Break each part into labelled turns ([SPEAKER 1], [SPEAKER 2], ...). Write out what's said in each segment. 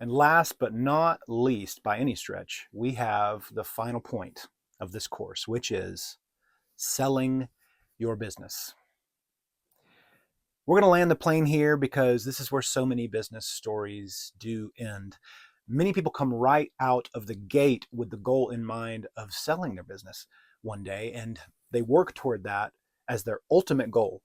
[SPEAKER 1] And last but not least, by any stretch, we have the final point of this course, which is selling your business. We're going to land the plane here because this is where so many business stories do end. Many people come right out of the gate with the goal in mind of selling their business one day, and they work toward that as their ultimate goal.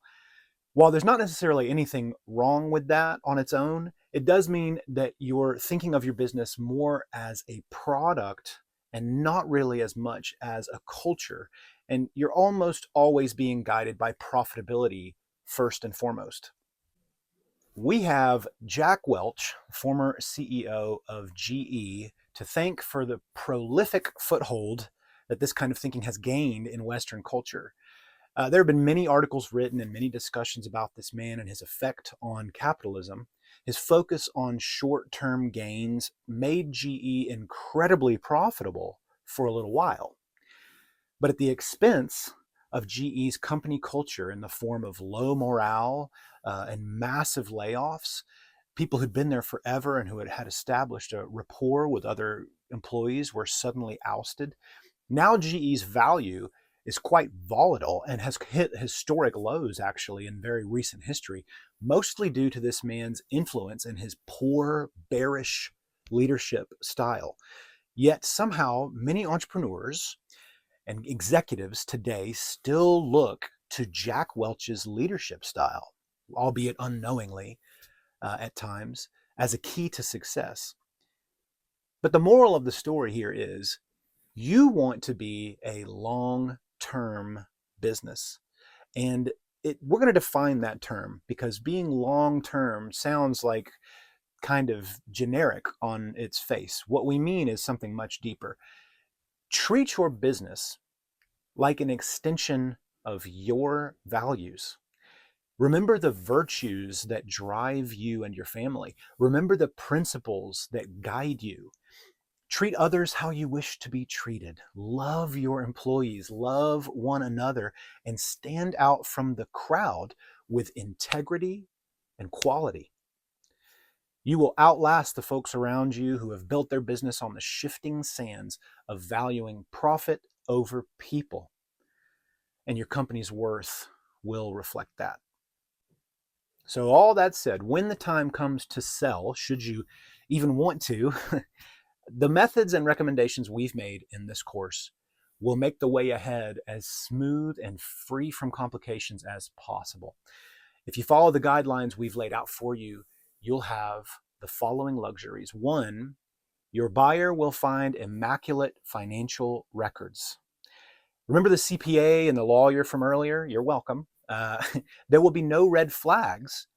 [SPEAKER 1] While there's not necessarily anything wrong with that on its own, it does mean that you're thinking of your business more as a product and not really as much as a culture. And you're almost always being guided by profitability first and foremost. We have Jack Welch, former CEO of GE, to thank for the prolific foothold that this kind of thinking has gained in Western culture. There have been many articles written and many discussions about this man and his effect on capitalism. His focus on short-term gains made GE incredibly profitable for a little while, but at the expense of GE's company culture in the form of low morale and massive layoffs. People who'd been there forever and who had established a rapport with other employees were suddenly ousted. Now GE's value is quite volatile and has hit historic lows actually in very recent history, mostly due to this man's influence and his poor, bearish leadership style. Yet somehow many entrepreneurs and executives today still look to Jack Welch's leadership style, albeit unknowingly at times, as a key to success. But the moral of the story here is you want to be a long-term business. And we're going to define that term because being long-term sounds like kind of generic on its face. What we mean is something much deeper. Treat your business like an extension of your values. Remember the virtues that drive you and your family. Remember the principles that guide you. Treat others how you wish to be treated. Love your employees, love one another, and stand out from the crowd with integrity and quality. You will outlast the folks around you who have built their business on the shifting sands of valuing profit over people. And your company's worth will reflect that. So all that said, when the time comes to sell, should you even want to, the methods and recommendations we've made in this course will make the way ahead as smooth and free from complications as possible. If you follow the guidelines we've laid out for you, you'll have the following luxuries. 1, your buyer will find immaculate financial records. Remember the CPA and the lawyer from earlier? You're welcome. There will be no red flags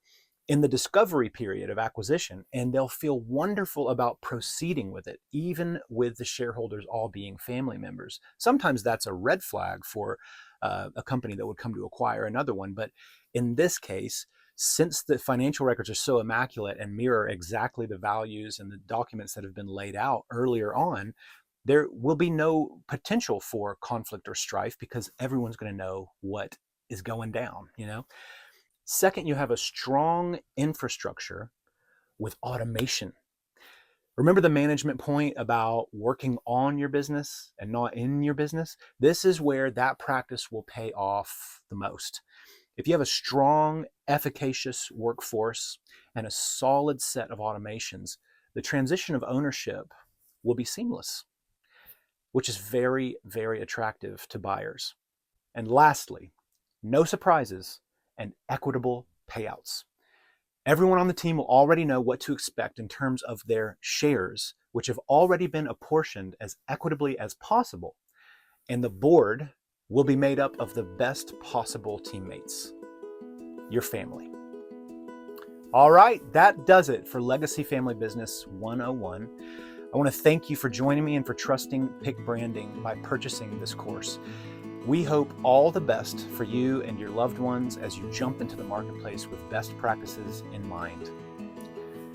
[SPEAKER 1] in the discovery period of acquisition, and they'll feel wonderful about proceeding with it, even with the shareholders all being family members. Sometimes that's a red flag for a company that would come to acquire another one. But in this case, since the financial records are so immaculate and mirror exactly the values and the documents that have been laid out earlier on, there will be no potential for conflict or strife because everyone's going to know what is going down, Second, you have a strong infrastructure with automation. Remember the management point about working on your business and not in your business? This is where that practice will pay off the most. If you have a strong, efficacious workforce and a solid set of automations, the transition of ownership will be seamless, which is very, very attractive to buyers. And lastly, no surprises and equitable payouts. Everyone on the team will already know what to expect in terms of their shares, which have already been apportioned as equitably as possible. And the board will be made up of the best possible teammates, your family. All right, that does it for Legacy Family Business 101. I want to thank you for joining me and for trusting PIC Branding by purchasing this course. We hope all the best for you and your loved ones as you jump into the marketplace with best practices in mind.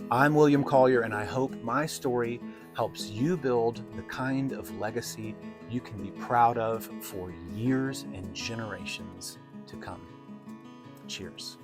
[SPEAKER 1] I'm William Collier, and I hope my story helps you build the kind of legacy you can be proud of for years and generations to come. Cheers.